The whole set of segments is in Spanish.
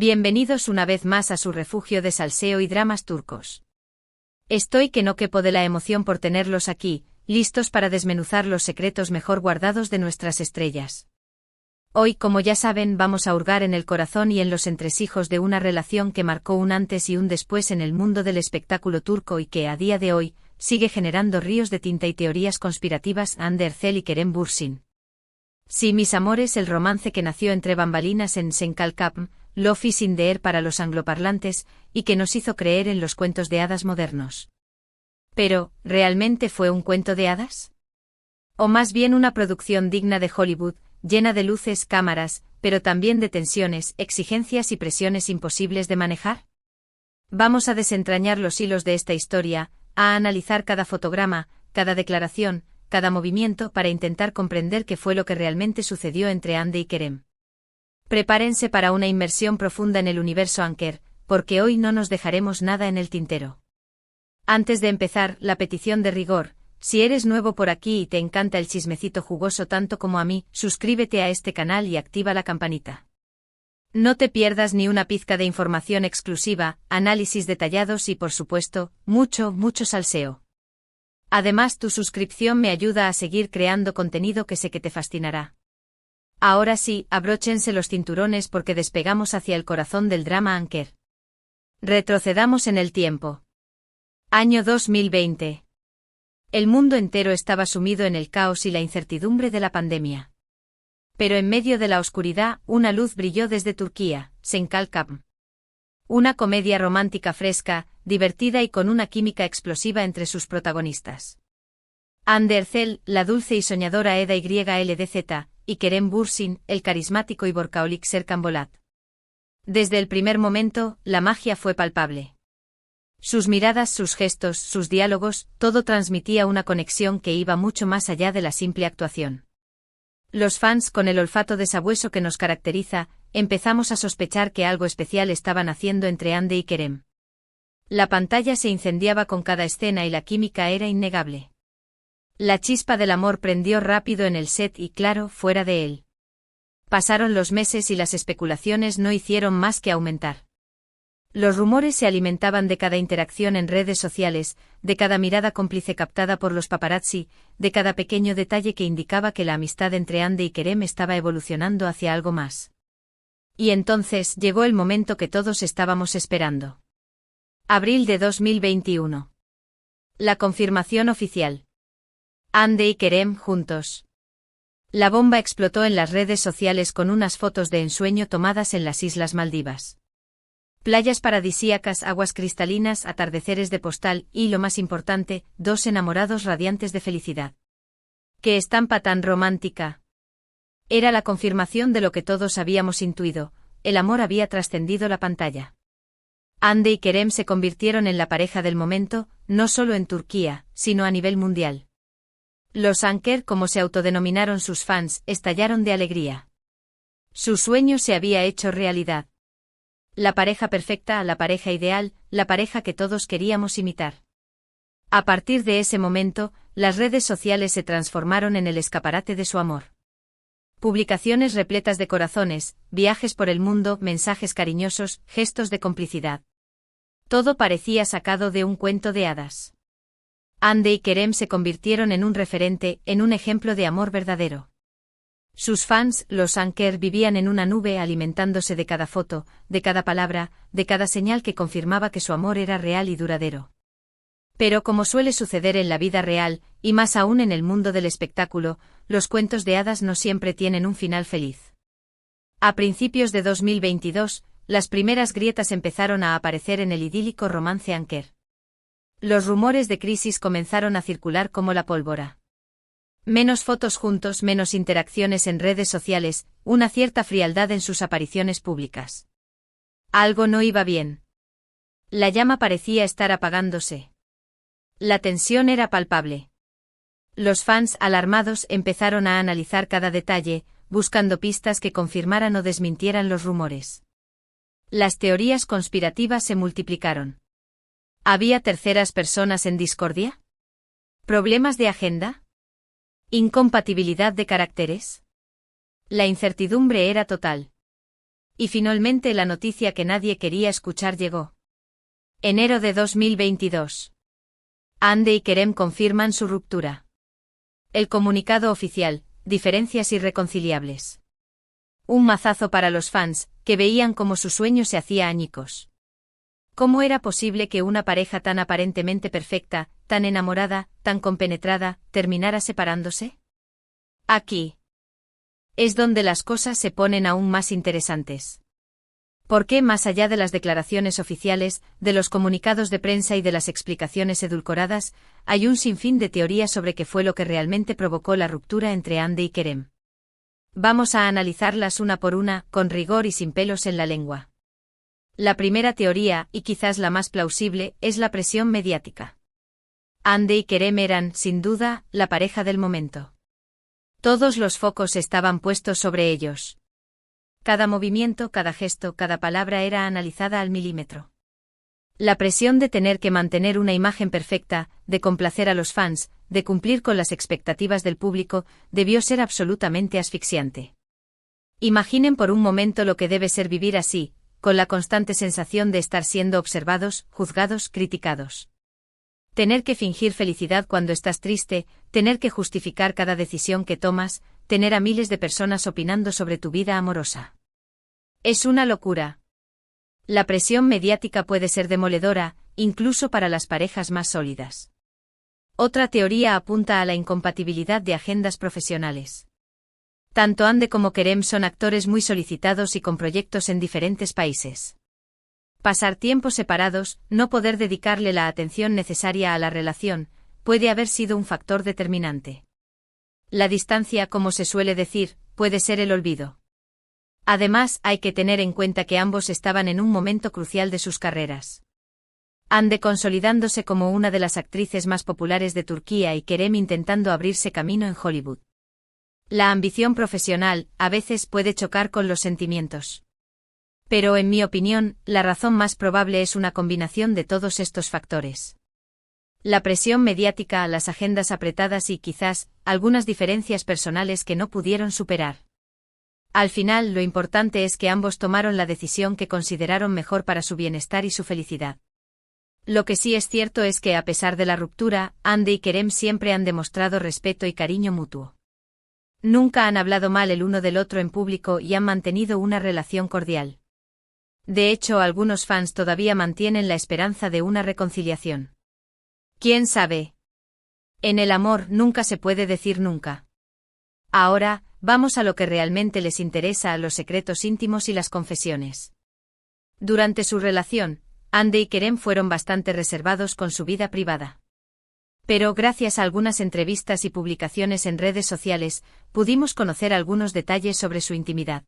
Bienvenidos una vez más a su refugio de salseo y dramas turcos. Estoy que no quepo de la emoción por tenerlos aquí, listos para desmenuzar los secretos mejor guardados de nuestras estrellas. Hoy, como ya saben, vamos a hurgar en el corazón y en los entresijos de una relación que marcó un antes y un después en el mundo del espectáculo turco y que, a día de hoy, sigue generando ríos de tinta y teorías conspirativas. Hande Erçel y Kerem Bürsin. Sí, mis amores, el romance que nació entre bambalinas en Senkalkapm, Lofi Sindeer para los angloparlantes, y que nos hizo creer en los cuentos de hadas modernos. Pero, ¿realmente fue un cuento de hadas? ¿O más bien una producción digna de Hollywood, llena de luces, cámaras, pero también de tensiones, exigencias y presiones imposibles de manejar? Vamos a desentrañar los hilos de esta historia, a analizar cada fotograma, cada declaración, cada movimiento para intentar comprender qué fue lo que realmente sucedió entre Hande y Kerem. Prepárense para una inmersión profunda en el universo Anker, porque hoy no nos dejaremos nada en el tintero. Antes de empezar, la petición de rigor: si eres nuevo por aquí y te encanta el chismecito jugoso tanto como a mí, suscríbete a este canal y activa la campanita. No te pierdas ni una pizca de información exclusiva, análisis detallados y, por supuesto, mucho salseo. Además, tu suscripción me ayuda a seguir creando contenido que sé que te fascinará. Ahora sí, abróchense los cinturones porque despegamos hacia el corazón del drama Anker. Retrocedamos en el tiempo. Año 2020. El mundo entero estaba sumido en el caos y la incertidumbre de la pandemia. Pero en medio de la oscuridad, una luz brilló desde Turquía, Senkalkapm. Una comedia romántica fresca, divertida y con una química explosiva entre sus protagonistas. Hande Erçel, la dulce y soñadora Eda YLDZ, y Kerem Bürsin, el carismático y workaholic Serkan Bolat. Desde el primer momento, la magia fue palpable. Sus miradas, sus gestos, sus diálogos, todo transmitía una conexión que iba mucho más allá de la simple actuación. Los fans, con el olfato de sabueso que nos caracteriza, empezamos a sospechar que algo especial estaban haciendo entre Hande y Kerem. La pantalla se incendiaba con cada escena y la química era innegable. La chispa del amor prendió rápido en el set y, claro, fuera de él. Pasaron los meses y las especulaciones no hicieron más que aumentar. Los rumores se alimentaban de cada interacción en redes sociales, de cada mirada cómplice captada por los paparazzi, de cada pequeño detalle que indicaba que la amistad entre Hande y Kerem estaba evolucionando hacia algo más. Y entonces llegó el momento que todos estábamos esperando. Abril de 2021. La confirmación oficial. Hande y Kerem juntos. La bomba explotó en las redes sociales con unas fotos de ensueño tomadas en las Islas Maldivas. Playas paradisíacas, aguas cristalinas, atardeceres de postal y, lo más importante, dos enamorados radiantes de felicidad. ¡Qué estampa tan romántica! Era la confirmación de lo que todos habíamos intuido: el amor había trascendido la pantalla. Hande y Kerem se convirtieron en la pareja del momento, no solo en Turquía, sino a nivel mundial. Los Anker, como se autodenominaron sus fans, estallaron de alegría. Su sueño se había hecho realidad. La pareja perfecta, la pareja ideal, la pareja que todos queríamos imitar. A partir de ese momento, las redes sociales se transformaron en el escaparate de su amor. Publicaciones repletas de corazones, viajes por el mundo, mensajes cariñosos, gestos de complicidad. Todo parecía sacado de un cuento de hadas. Hande y Kerem se convirtieron en un referente, en un ejemplo de amor verdadero. Sus fans, los Anker, vivían en una nube alimentándose de cada foto, de cada palabra, de cada señal que confirmaba que su amor era real y duradero. Pero como suele suceder en la vida real, y más aún en el mundo del espectáculo, los cuentos de hadas no siempre tienen un final feliz. A principios de 2022, las primeras grietas empezaron a aparecer en el idílico romance Anker. Los rumores de crisis comenzaron a circular como la pólvora. Menos fotos juntos, menos interacciones en redes sociales, una cierta frialdad en sus apariciones públicas. Algo no iba bien. La llama parecía estar apagándose. La tensión era palpable. Los fans, alarmados, empezaron a analizar cada detalle, buscando pistas que confirmaran o desmintieran los rumores. Las teorías conspirativas se multiplicaron. ¿Había terceras personas en discordia? ¿Problemas de agenda? ¿Incompatibilidad de caracteres? La incertidumbre era total. Y finalmente la noticia que nadie quería escuchar llegó. Enero de 2022. Hande y Kerem confirman su ruptura. El comunicado oficial, diferencias irreconciliables. Un mazazo para los fans, que veían cómo su sueño se hacía añicos. ¿Cómo era posible que una pareja tan aparentemente perfecta, tan enamorada, tan compenetrada, terminara separándose? Aquí es donde las cosas se ponen aún más interesantes. ¿Por qué, más allá de las declaraciones oficiales, de los comunicados de prensa y de las explicaciones edulcoradas, hay un sinfín de teorías sobre qué fue lo que realmente provocó la ruptura entre Hande y Kerem? Vamos a analizarlas una por una, con rigor y sin pelos en la lengua. La primera teoría, y quizás la más plausible, es la presión mediática. Hande y Kerem eran, sin duda, la pareja del momento. Todos los focos estaban puestos sobre ellos. Cada movimiento, cada gesto, cada palabra era analizada al milímetro. La presión de tener que mantener una imagen perfecta, de complacer a los fans, de cumplir con las expectativas del público, debió ser absolutamente asfixiante. Imaginen por un momento lo que debe ser vivir así, con la constante sensación de estar siendo observados, juzgados, criticados. Tener que fingir felicidad cuando estás triste, tener que justificar cada decisión que tomas, tener a miles de personas opinando sobre tu vida amorosa. Es una locura. La presión mediática puede ser demoledora, incluso para las parejas más sólidas. Otra teoría apunta a la incompatibilidad de agendas profesionales. Tanto Hande como Kerem son actores muy solicitados y con proyectos en diferentes países. Pasar tiempo separados, no poder dedicarle la atención necesaria a la relación, puede haber sido un factor determinante. La distancia, como se suele decir, puede ser el olvido. Además, hay que tener en cuenta que ambos estaban en un momento crucial de sus carreras. Hande consolidándose como una de las actrices más populares de Turquía y Kerem intentando abrirse camino en Hollywood. La ambición profesional, a veces, puede chocar con los sentimientos. Pero en mi opinión, la razón más probable es una combinación de todos estos factores. La presión mediática, las agendas apretadas y quizás, algunas diferencias personales que no pudieron superar. Al final, lo importante es que ambos tomaron la decisión que consideraron mejor para su bienestar y su felicidad. Lo que sí es cierto es que a pesar de la ruptura, Hande y Kerem siempre han demostrado respeto y cariño mutuo. Nunca han hablado mal el uno del otro en público y han mantenido una relación cordial. De hecho, algunos fans todavía mantienen la esperanza de una reconciliación. ¿Quién sabe? En el amor nunca se puede decir nunca. Ahora, vamos a lo que realmente les interesa, a los secretos íntimos y las confesiones. Durante su relación, Hande y Kerem fueron bastante reservados con su vida privada. Pero gracias a algunas entrevistas y publicaciones en redes sociales, pudimos conocer algunos detalles sobre su intimidad.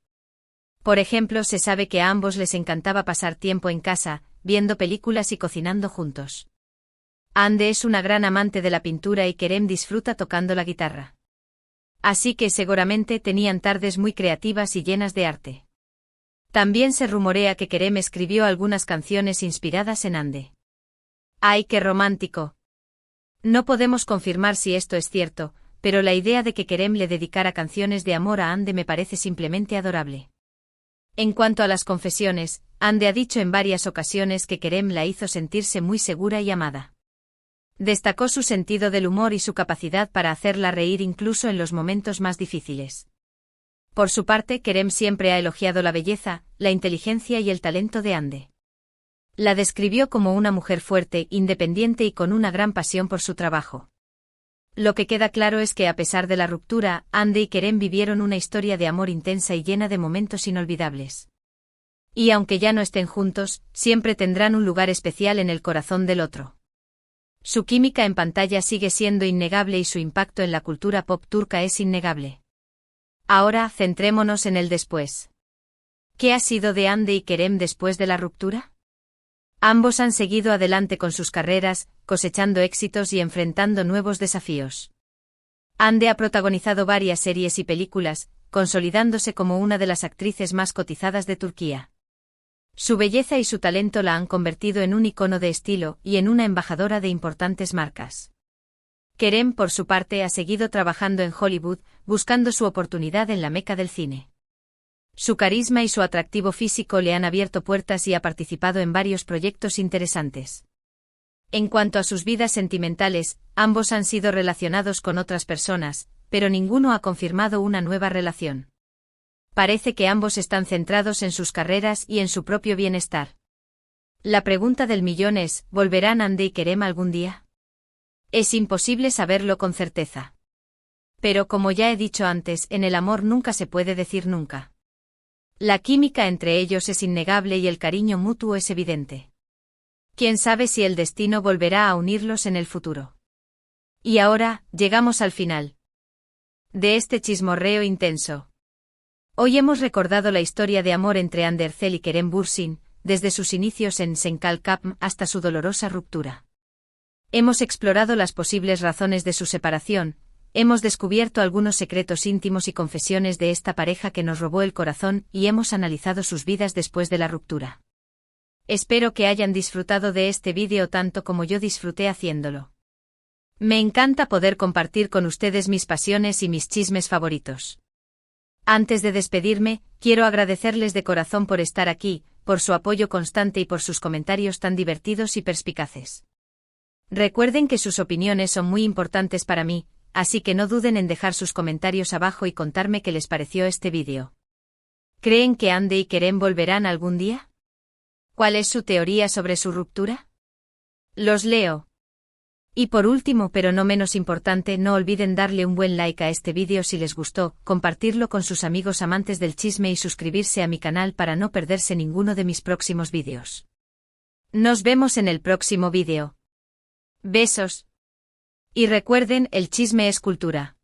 Por ejemplo, se sabe que a ambos les encantaba pasar tiempo en casa, viendo películas y cocinando juntos. Hande es una gran amante de la pintura y Kerem disfruta tocando la guitarra. Así que seguramente tenían tardes muy creativas y llenas de arte. También se rumorea que Kerem escribió algunas canciones inspiradas en Hande. ¡Ay, qué romántico! No podemos confirmar si esto es cierto, pero la idea de que Kerem le dedicara canciones de amor a Hande me parece simplemente adorable. En cuanto a las confesiones, Hande ha dicho en varias ocasiones que Kerem la hizo sentirse muy segura y amada. Destacó su sentido del humor y su capacidad para hacerla reír incluso en los momentos más difíciles. Por su parte, Kerem siempre ha elogiado la belleza, la inteligencia y el talento de Hande. La describió como una mujer fuerte, independiente y con una gran pasión por su trabajo. Lo que queda claro es que a pesar de la ruptura, Hande y Kerem vivieron una historia de amor intensa y llena de momentos inolvidables. Y aunque ya no estén juntos, siempre tendrán un lugar especial en el corazón del otro. Su química en pantalla sigue siendo innegable y su impacto en la cultura pop turca es innegable. Ahora, centrémonos en el después. ¿Qué ha sido de Hande y Kerem después de la ruptura? Ambos han seguido adelante con sus carreras, cosechando éxitos y enfrentando nuevos desafíos. Hande ha protagonizado varias series y películas, consolidándose como una de las actrices más cotizadas de Turquía. Su belleza y su talento la han convertido en un icono de estilo y en una embajadora de importantes marcas. Kerem, por su parte, ha seguido trabajando en Hollywood, buscando su oportunidad en la meca del cine. Su carisma y su atractivo físico le han abierto puertas y ha participado en varios proyectos interesantes. En cuanto a sus vidas sentimentales, ambos han sido relacionados con otras personas, pero ninguno ha confirmado una nueva relación. Parece que ambos están centrados en sus carreras y en su propio bienestar. La pregunta del millón es, ¿volverán Andy y Kerem algún día? Es imposible saberlo con certeza. Pero como ya he dicho antes, en el amor nunca se puede decir nunca. La química entre ellos es innegable y el cariño mutuo es evidente. ¿Quién sabe si el destino volverá a unirlos en el futuro? Y ahora, llegamos al final de este chismorreo intenso. Hoy hemos recordado la historia de amor entre Andercel y Kerem Bürsin, desde sus inicios en Senkal Kapm hasta su dolorosa ruptura. Hemos explorado las posibles razones de su separación, hemos descubierto algunos secretos íntimos y confesiones de esta pareja que nos robó el corazón y hemos analizado sus vidas después de la ruptura. Espero que hayan disfrutado de este vídeo tanto como yo disfruté haciéndolo. Me encanta poder compartir con ustedes mis pasiones y mis chismes favoritos. Antes de despedirme, quiero agradecerles de corazón por estar aquí, por su apoyo constante y por sus comentarios tan divertidos y perspicaces. Recuerden que sus opiniones son muy importantes para mí, así que no duden en dejar sus comentarios abajo y contarme qué les pareció este vídeo. ¿Creen que Andy y Kerem volverán algún día? ¿Cuál es su teoría sobre su ruptura? Los leo. Y por último, pero no menos importante, no olviden darle un buen like a este vídeo si les gustó, compartirlo con sus amigos amantes del chisme y suscribirse a mi canal para no perderse ninguno de mis próximos vídeos. Nos vemos en el próximo vídeo. Besos. Y recuerden, el chisme es cultura.